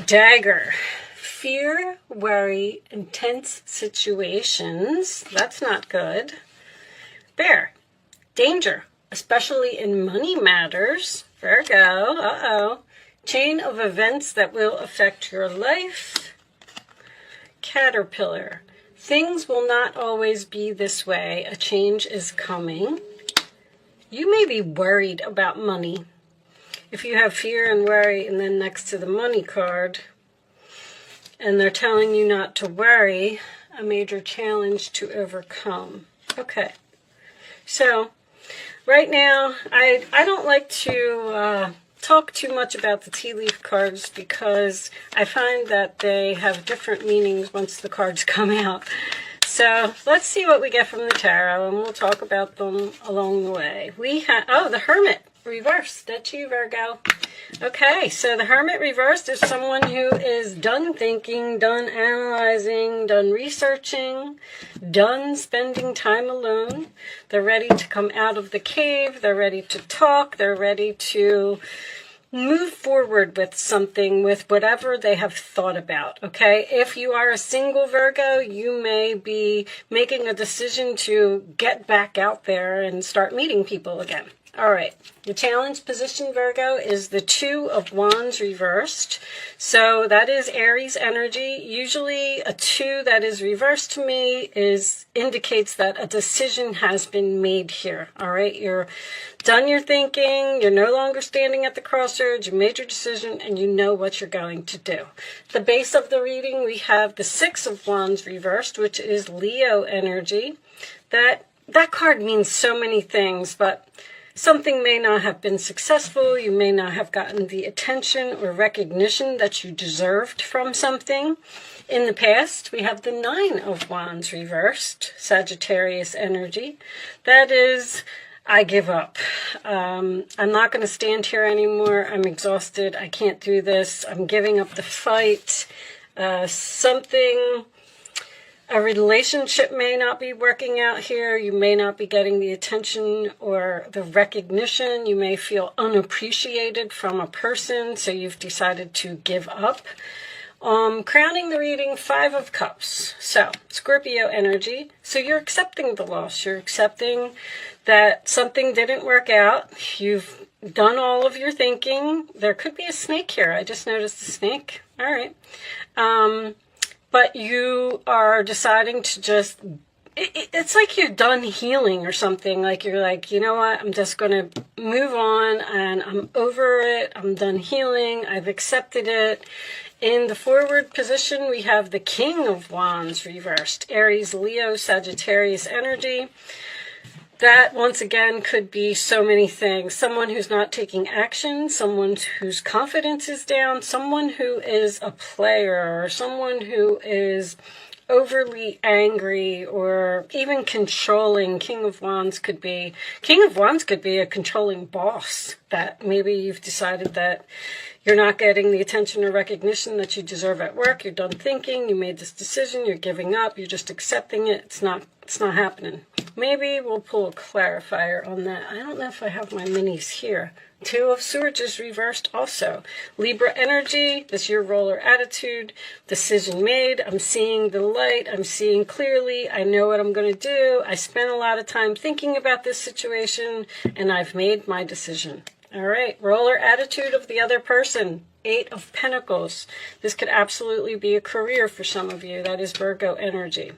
Dagger. Fear, worry, intense situations. That's not good. Bear. Danger, especially in money matters. Virgo. Uh-oh. Chain of events that will affect your life. Caterpillar. Things will not always be this way. A change is coming. You may be worried about money. If you have fear and worry and then next to the money card, and they're telling you not to worry, a major challenge to overcome. Okay. So, right now, I don't like to talk too much about the tea leaf cards because I find that they have different meanings once the cards come out. So let's see what we get from the tarot, and we'll talk about them along the way. We have, oh, the Hermit reversed. That's you, Virgo. Okay, so the Hermit reversed is someone who is done thinking, done analyzing, done researching, done spending time alone. They're ready to come out of the cave. They're ready to talk. They're ready to move forward with something, with whatever they have thought about, okay? If you are a single Virgo, you may be making a decision to get back out there and start meeting people again. All right, the challenge position, Virgo, is the Two of Wands reversed. So that is Aries energy. Usually a 2 that is reversed to me indicates that a decision has been made here. All right, you're done your thinking. You're no longer standing at the crossroads. You made your decision and you know what you're going to do. The base of the reading, we have the Six of Wands reversed, which is Leo energy. That card means so many things, but something may not have been successful. You may not have gotten the attention or recognition that you deserved from something. In the past, we have the Nine of Wands reversed, Sagittarius energy. That is, I give up. I'm not going to stand here anymore. I'm exhausted. I can't do this. I'm giving up the fight. A relationship may not be working out here. You may not be getting the attention or the recognition. You may feel unappreciated from a person, so you've decided to give up. Crowning the reading, Five of Cups. So, Scorpio energy. So you're accepting the loss. You're accepting that something didn't work out. You've done all of your thinking. There could be a snake here. I just noticed a snake. All right. But you are deciding to just, it's like you're done healing or something. Like you're like, you know what, I'm just going to move on and I'm over it. I'm done healing. I've accepted it. In the forward position, we have the King of Wands reversed. Aries, Leo, Sagittarius energy. That, once again, could be so many things. Someone who's not taking action, someone whose confidence is down, someone who is a player, or someone who is overly angry or even controlling. King of Wands could be a controlling boss that maybe you've decided that you're not getting the attention or recognition that you deserve at work. You're done thinking. You made this decision. You're giving up. You're just accepting it. It's not happening. Maybe we'll pull a clarifier on that. I don't know if I have my minis here. Two of Swords is reversed also. Libra energy, this is your roller attitude. Decision made. I'm seeing the light. I'm seeing clearly. I know what I'm going to do. I spent a lot of time thinking about this situation, and I've made my decision. All right, roller attitude of the other person. Eight of Pentacles. This could absolutely be a career for some of you. That is Virgo energy.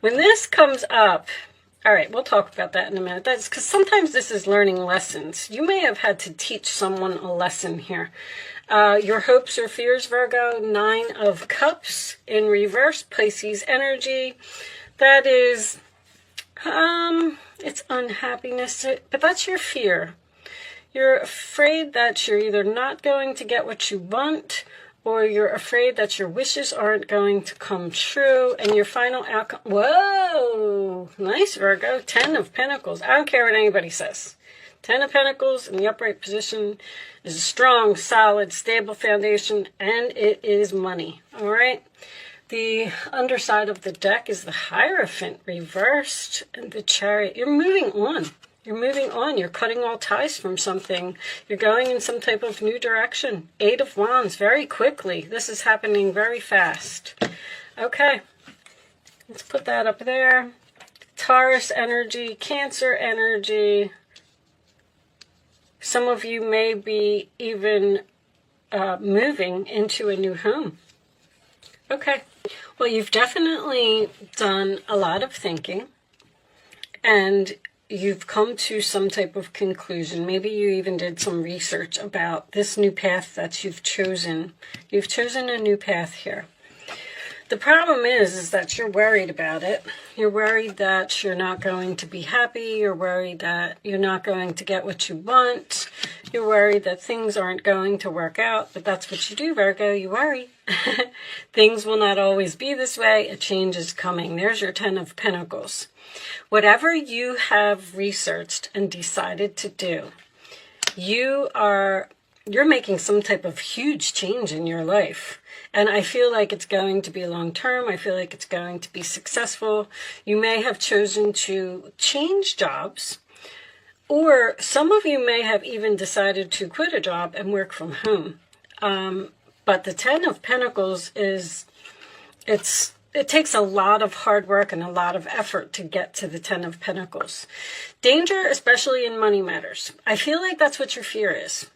When this comes up, all right, we'll talk about that in a minute. That's because sometimes this is learning lessons. You may have had to teach someone a lesson here. Your hopes or fears, Virgo. Nine of Cups in reverse, Pisces energy. That is, it's unhappiness, but that's your fear. You're afraid that you're either not going to get what you want, or you're afraid that your wishes aren't going to come true, and your final outcome... Whoa! Nice, Virgo. 10 of Pentacles. I don't care what anybody says. 10 of Pentacles in the upright position is a strong, solid, stable foundation, and it is money. All right? The underside of the deck is the Hierophant reversed, and the Chariot. You're moving on. You're moving on. You're cutting all ties from something. You're going in some type of new direction. 8 of Wands, very quickly. This is happening very fast. Okay, let's put that up there. Taurus energy, Cancer energy. Some of you may be even moving into a new home. Okay, well, you've definitely done a lot of thinking, and you've come to some type of conclusion. Maybe you even did some research about this new path that you've chosen. You've chosen a new path here. The problem is that you're worried about it. You're worried that you're not going to be happy. You're worried that you're not going to get what you want. You're worried that things aren't going to work out. But that's what you do, Virgo. You worry. Things will not always be this way. A change is coming. There's your 10 of Pentacles. Whatever you have researched and decided to do, you're making some type of huge change in your life. And I feel like it's going to be long-term. I feel like it's going to be successful. You may have chosen to change jobs, or some of you may have even decided to quit a job and work from home. But the 10 of Pentacles it takes a lot of hard work and a lot of effort to get to the 10 of Pentacles. Danger, especially in money matters. I feel like that's what your fear is.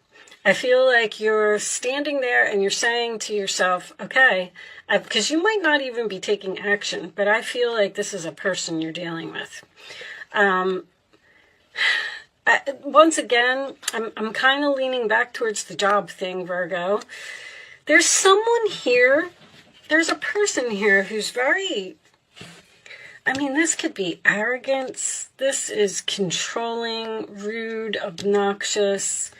I feel like you're standing there and you're saying to yourself, okay, because you might not even be taking action, but I feel like this is a person you're dealing with. Once again, I'm kind of leaning back towards the job thing, Virgo. There's someone here, there's a person here who's very, this could be arrogance. This is controlling, rude, obnoxious.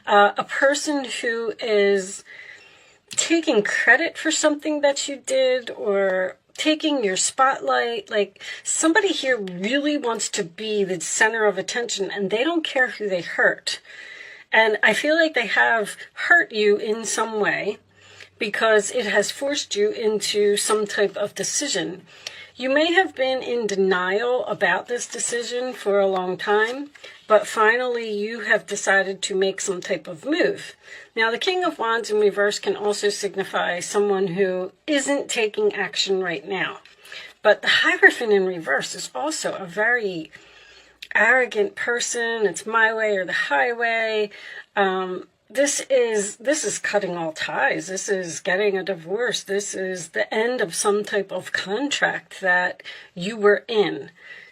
A person who is taking credit for something that you did, or taking your spotlight. Like, somebody here really wants to be the center of attention, and they don't care who they hurt. And I feel like they have hurt you in some way because it has forced you into some type of decision. You may have been in denial about this decision for a long time, but finally you have decided to make some type of move. Now, the King of Wands in reverse can also signify someone who isn't taking action right now. But the Hierophant in reverse is also a very arrogant person. It's my way or the highway. This is cutting all ties. This is getting a divorce. This is the end of some type of contract that you were in.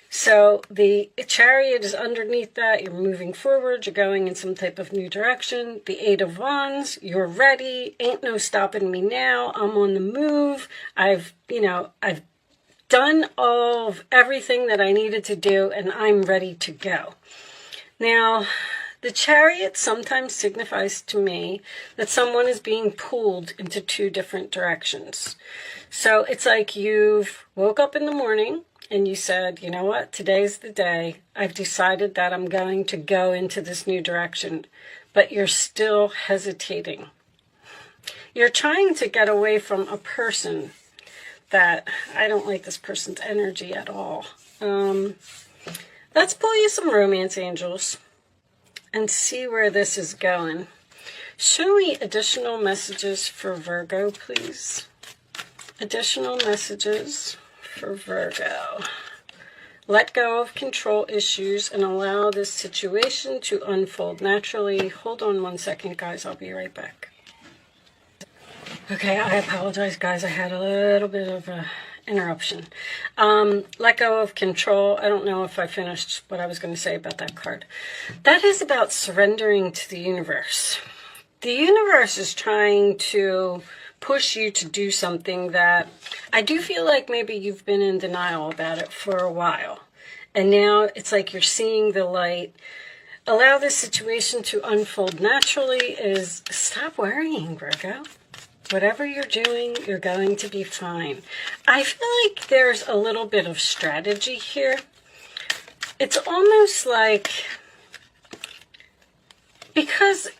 So the Chariot is underneath that. You're moving forward. You're going in some type of new direction. The 8 of Wands, you're ready. Ain't no stopping me now. I'm on the move. I've done all of everything that I needed to do, and I'm ready to go. Now, the Chariot sometimes signifies to me that someone is being pulled into 2 different directions. So it's like you've woke up in the morning and you said, you know what, today's the day. I've decided that I'm going to go into this new direction, but you're still hesitating. You're trying to get away from a person that I don't like this person's energy at all. Let's pull you some romance angels and see where this is going. Show me additional messages for Virgo, please. Additional messages for Virgo. Let go of control issues and allow this situation to unfold naturally. Hold on one second, guys. I'll be right back. Okay, I apologize, guys. I had a little bit of a interruption. Let go of control. I don't know if I finished what I was going to say about that card. That is about surrendering to the universe. The universe is trying to push you to do something that I do feel like maybe you've been in denial about it for a while. And now it's like you're seeing the light. Allow this situation to unfold naturally is stop worrying, Virgo. Whatever you're doing, you're going to be fine. I feel like there's a little bit of strategy here. It's almost like,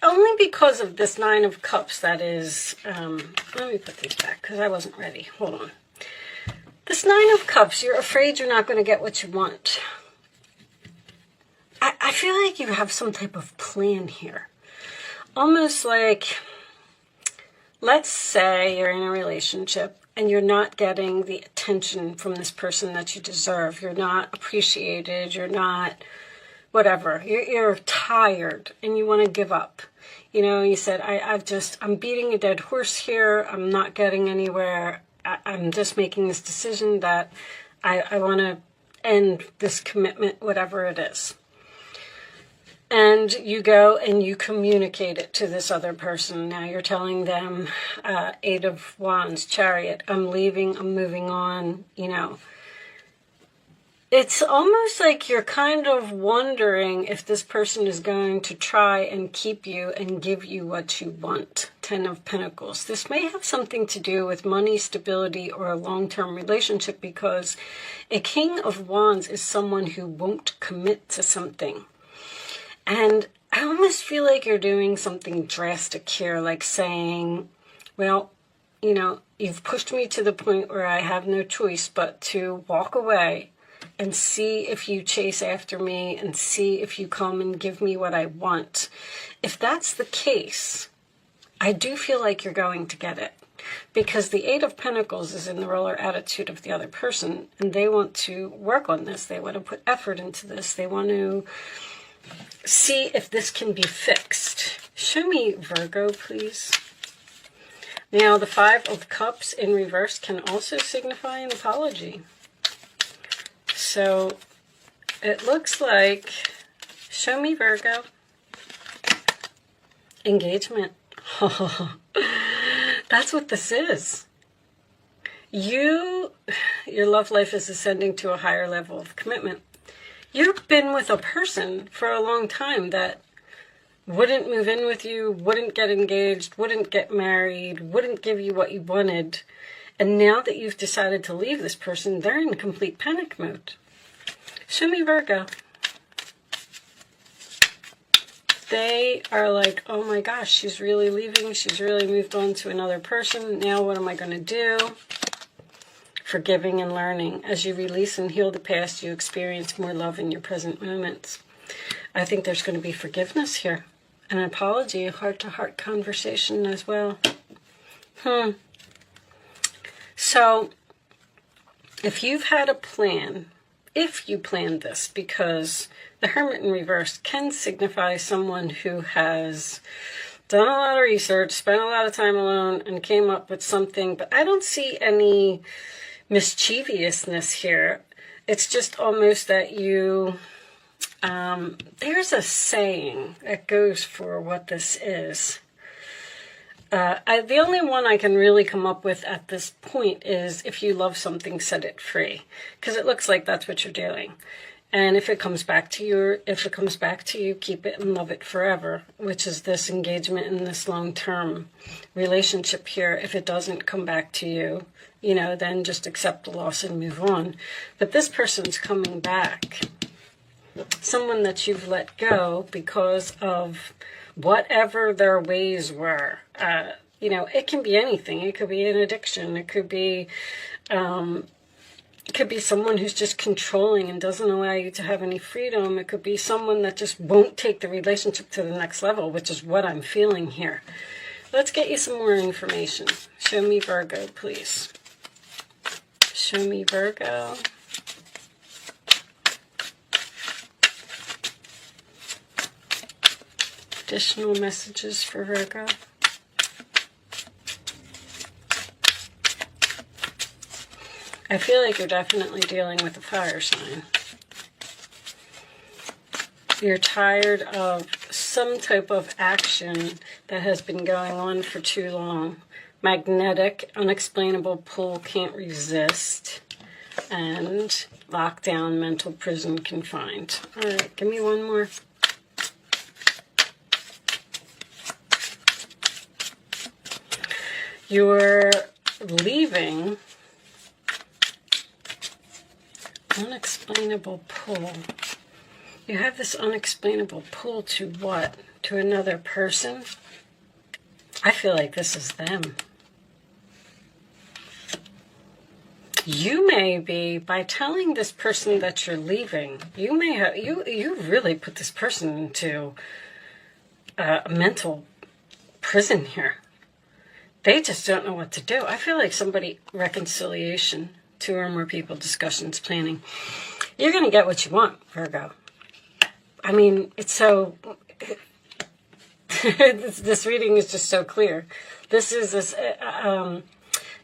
only because of this 9 of Cups that is, let me put these back because I wasn't ready. Hold on. This 9 of Cups, you're afraid you're not going to get what you want. I feel like you have some type of plan here. Almost like, let's say you're in a relationship and you're not getting the attention from this person that you deserve. You're not appreciated. You're not whatever. You're tired and you want to give up. You know, you said, I'm beating a dead horse here. I'm not getting anywhere. I'm just making this decision that I want to end this commitment, whatever it is. And you go and you communicate it to this other person. Now you're telling them, Eight of Wands, Chariot, I'm leaving, I'm moving on, you know. It's almost like you're kind of wondering if this person is going to try and keep you and give you what you want. Ten of Pentacles. This may have something to do with money, stability, or a long-term relationship, because a King of Wands is someone who won't commit to something. And I almost feel like you're doing something drastic here, like saying, well, you know, you've pushed me to the point where I have no choice but to walk away and see if you chase after me and see if you come and give me what I want. If that's the case, I do feel like you're going to get it, because the Eight of Pentacles is in the roller attitude of the other person, and they want to work on this. They want to put effort into this. They want to see if this can be fixed. Show me Virgo, please. Now, the Five of Cups in reverse can also signify an apology. So it looks like, show me Virgo. Engagement. That's what this is. Your love life is ascending to a higher level of commitment. You've been with a person for a long time that wouldn't move in with you, wouldn't get engaged, wouldn't get married, wouldn't give you what you wanted. And now that you've decided to leave this person, they're in complete panic mode. Show me Virgo. They are like, oh my gosh, she's really leaving. She's really moved on to another person. Now what am I going to do? Forgiving and learning. As you release and heal the past, you experience more love in your present moments. I think there's going to be forgiveness here. An apology, a heart-to-heart conversation as well. So, if you've had a plan, if you planned this, because the Hermit in reverse can signify someone who has done a lot of research, spent a lot of time alone, and came up with something, but I don't see any mischievousness here. It's just almost that you, there's a saying that goes for what this is. The only one I can really come up with at this point is, if you love something, set it free. Because it looks like that's what you're doing. And if it comes back to you, keep it and love it forever, which is this engagement in this long-term relationship here. If it doesn't come back to you, you know, then just accept the loss and move on. But this person's coming back. Someone that you've let go because of whatever their ways were. You know, it can be anything. It could be an addiction. It could be someone who's just controlling and doesn't allow you to have any freedom. It could be someone that just won't take the relationship to the next level, which is what I'm feeling here. Let's get you some more information. Show me Virgo, please. Show me Virgo. Additional messages for Virgo. I feel like you're definitely dealing with a fire sign. You're tired of some type of action that has been going on for too long. Magnetic, unexplainable pull, can't resist. And lockdown, mental prison, confined. All right, give me one more. You're leaving. Unexplainable pull. You have this unexplainable pull to what? To another person? I feel like this is them. You may be, by telling this person that you're leaving, you may have, you really put this person into a mental prison here. They just don't know what to do. I feel like somebody, reconciliation, 2 or more people, discussions, planning. You're going to get what you want, Virgo. I mean, it's so, this reading is just so clear. This is this,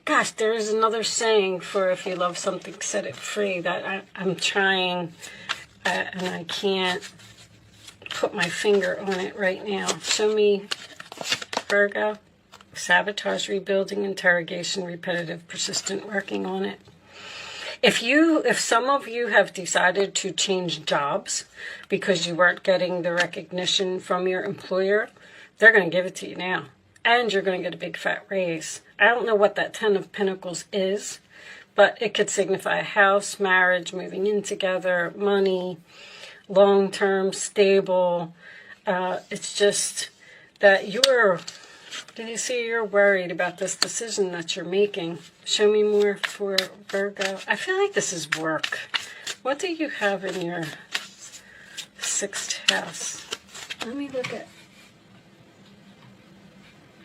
gosh, there is another saying for if you love something, set it free, that I'm trying, and I can't put my finger on it right now. Show me, Virgo. Sabotage, rebuilding, interrogation, repetitive, persistent, working on it. If some of you have decided to change jobs because you weren't getting the recognition from your employer, they're going to give it to you now. And you're going to get a big fat raise. I don't know what that 10 of Pentacles is, but it could signify a house, marriage, moving in together, money, long-term, stable. It's just that you're worried about this decision that you're making. Show me more for Virgo. I feel like this is work. What do you have in your 6th house? Let me look at...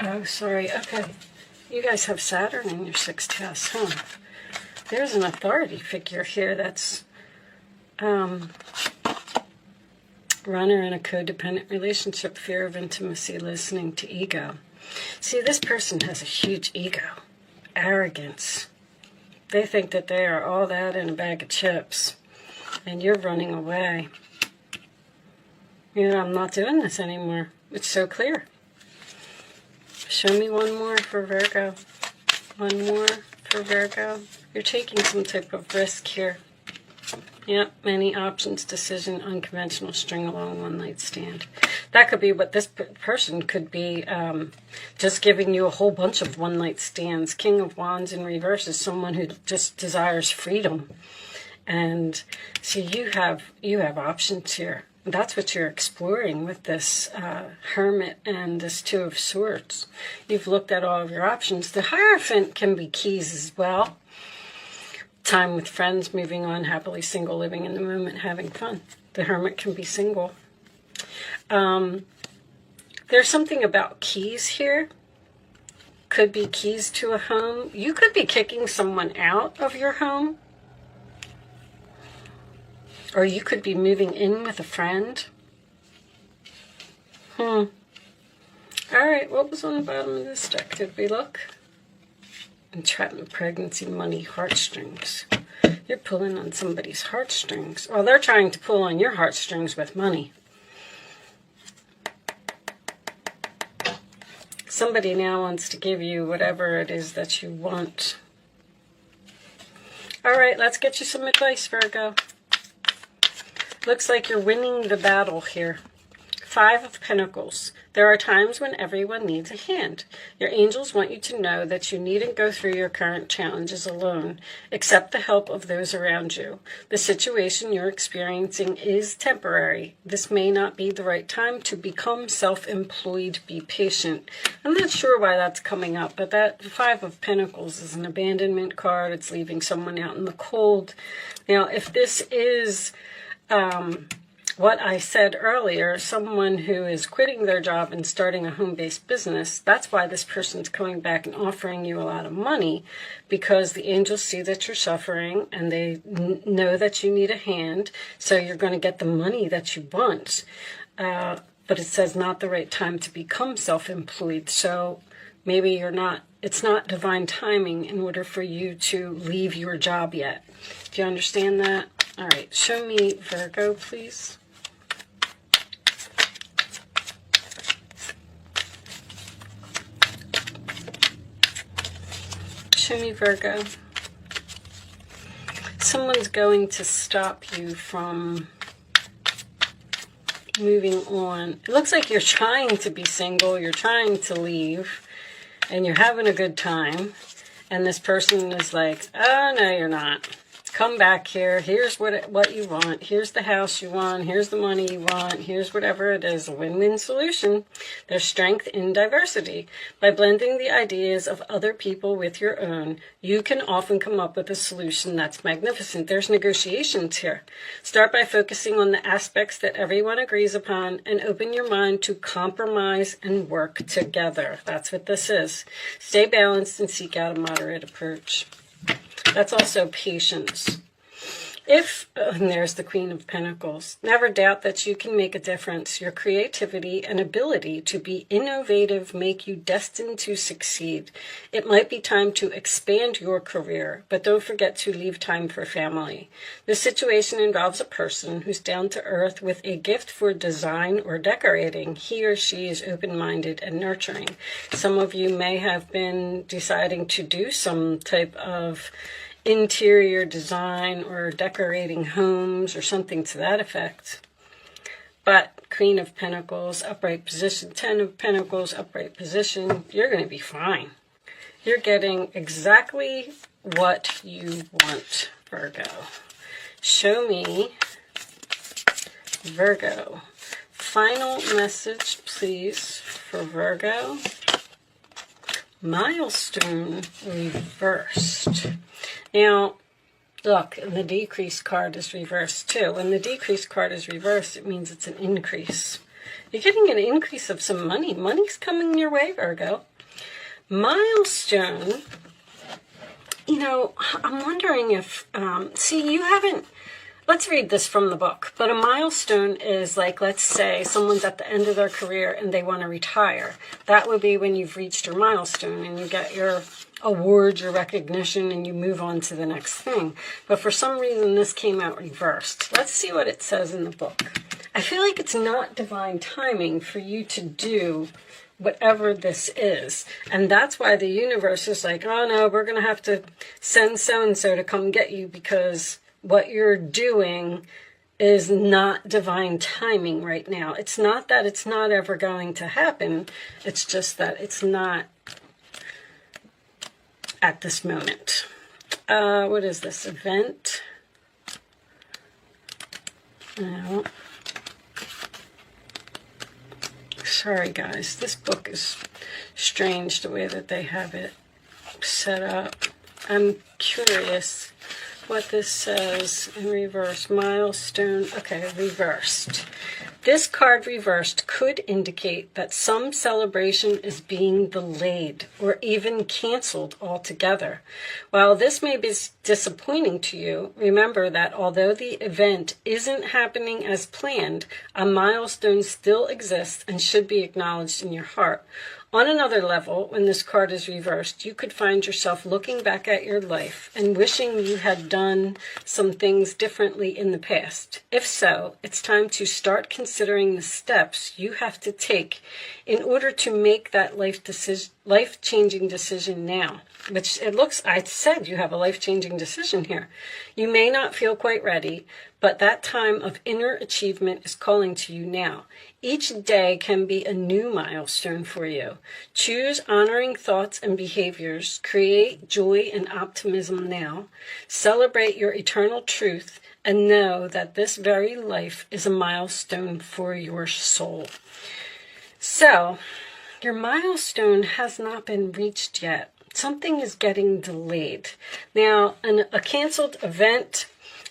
Oh, sorry. Okay. You guys have Saturn in your 6th house, huh? There's an authority figure here that's runner in a codependent relationship, fear of intimacy, listening to ego. See, this person has a huge ego, arrogance. They think that they are all that in a bag of chips, and you're running away. You know, I'm not doing this anymore. It's so clear. Show me one more for Virgo. One more for Virgo. You're taking some type of risk here. Yep, many options, decision, unconventional, string along, one night stand. That could be what this person could be, just giving you a whole bunch of one night stands. King of Wands in reverse is someone who just desires freedom. And so you have options here. That's what you're exploring with this Hermit and this 2 of Swords. You've looked at all of your options. The Hierophant can be keys as well. Time with friends, moving on, happily single, living in the moment, having fun. The Hermit can be single. There's something about keys here. Could be keys to a home. You could be kicking someone out of your home. Or you could be moving in with a friend. All right, what was on the bottom of this deck? Did we look? Entrapment, pregnancy, money, heartstrings. You're pulling on somebody's heartstrings. Well, they're trying to pull on your heartstrings with money. Somebody now wants to give you whatever it is that you want. All right, let's get you some advice, Virgo. Looks like you're winning the battle here. 5 of Pentacles. There are times when everyone needs a hand. Your angels want you to know that you needn't go through your current challenges alone. Accept the help of those around you. The situation you're experiencing is temporary. This may not be the right time to become self-employed. Be patient. I'm not sure why that's coming up, but that 5 of Pentacles is an abandonment card. It's leaving someone out in the cold. Now, if this is... what I said earlier, someone who is quitting their job and starting a home-based business, that's why this person's coming back and offering you a lot of money, because the angels see that you're suffering and they know that you need a hand, so you're going to get the money that you want. But it says not the right time to become self-employed, so maybe it's not divine timing in order for you to leave your job yet. Do you understand that? All right, show me Virgo, please. Show me Virgo. Someone's going to stop you from moving on. It looks like you're trying to be single, you're trying to leave, and you're having a good time. And this person is like, oh, no, you're not. Come back here. Here's what you want. Here's the house you want. Here's the money you want. Here's whatever it is. A win-win solution. There's strength in diversity. By blending the ideas of other people with your own, you can often come up with a solution that's magnificent. There's negotiations here. Start by focusing on the aspects that everyone agrees upon and open your mind to compromise and work together. That's what this is. Stay balanced and seek out a moderate approach. That's also patience. And there's the Queen of Pentacles. Never doubt that you can make a difference. Your creativity and ability to be innovative make you destined to succeed. It might be time to expand your career, but don't forget to leave time for family. This situation involves a person who's down to earth with a gift for design or decorating. He or she is open-minded and nurturing. Some of you may have been deciding to do some type of interior design or decorating homes or something to that effect. But Queen of Pentacles, upright position, 10 of Pentacles, upright position, you're going to be fine. You're getting exactly what you want, Virgo. Show me, Virgo. Final message, please, for Virgo. Milestone reversed. Now, look, and the decrease card is reversed too. When the decrease card is reversed, it means it's an increase. You're getting an increase of some money. Money's coming your way, Virgo. Milestone, you know, I'm wondering if, see, you haven't, let's read this from the book. But a milestone is like, let's say someone's at the end of their career and they want to retire. That would be when you've reached your milestone and you get your awards, your recognition, and you move on to the next thing. But for some reason, this came out reversed. Let's see what it says in the book. I feel like it's not divine timing for you to do whatever this is. And that's why the universe is like, oh no, we're going to have to send so-and-so to come get you because what you're doing is not divine timing right now. It's not that it's not ever going to happen. It's just that it's not at this moment. What is this? Event? No. Sorry, guys. This book is strange the way that they have it set up. I'm curious what this says in reverse. Milestone. Okay, reversed. This card reversed could indicate that some celebration is being delayed or even canceled altogether. While this may be disappointing to you, remember that although the event isn't happening as planned, a milestone still exists and should be acknowledged in your heart. On another level, when this card is reversed, you could find yourself looking back at your life and wishing you had done some things differently in the past. If so, it's time to start considering the steps you have to take in order to make that life-changing decision now. Which it looks, I said you have a life-changing decision here. You may not feel quite ready, but that time of inner achievement is calling to you now. Each day can be a new milestone for you. Choose honoring thoughts and behaviors. Create joy and optimism now. Celebrate your eternal truth and know that this very life is a milestone for your soul. So, your milestone has not been reached yet. Something is getting delayed. Now, a canceled event,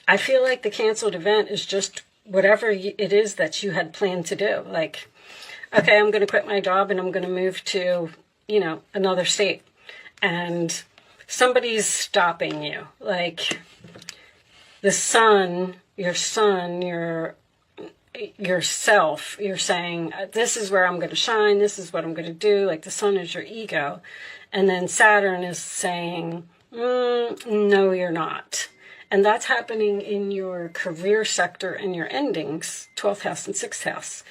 I feel like the canceled event is just whatever it is that you had planned to do. Like, okay, I'm going to quit my job and I'm going to move to, you know, another state. And somebody's stopping you. Like, the sun, yourself, you're saying, this is where I'm going to shine. This is what I'm going to do. Like, the sun is your ego. And then Saturn is saying, no, you're not. And that's happening in your career sector and your endings, 12th house and 6th house.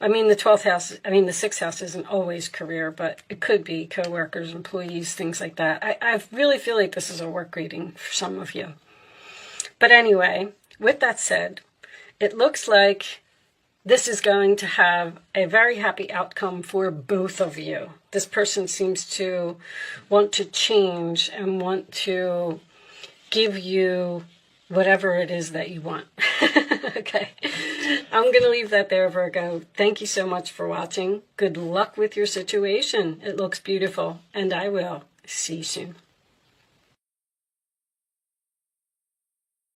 I mean, the 6th house isn't always career, but it could be coworkers, employees, things like that. I really feel like this is a work reading for some of you. But anyway, with that said, it looks like this is going to have a very happy outcome for both of you. This person seems to want to change and want to give you whatever it is that you want. Okay. I'm going to leave that there, Virgo. Thank you so much for watching. Good luck with your situation. It looks beautiful, and I will see you soon.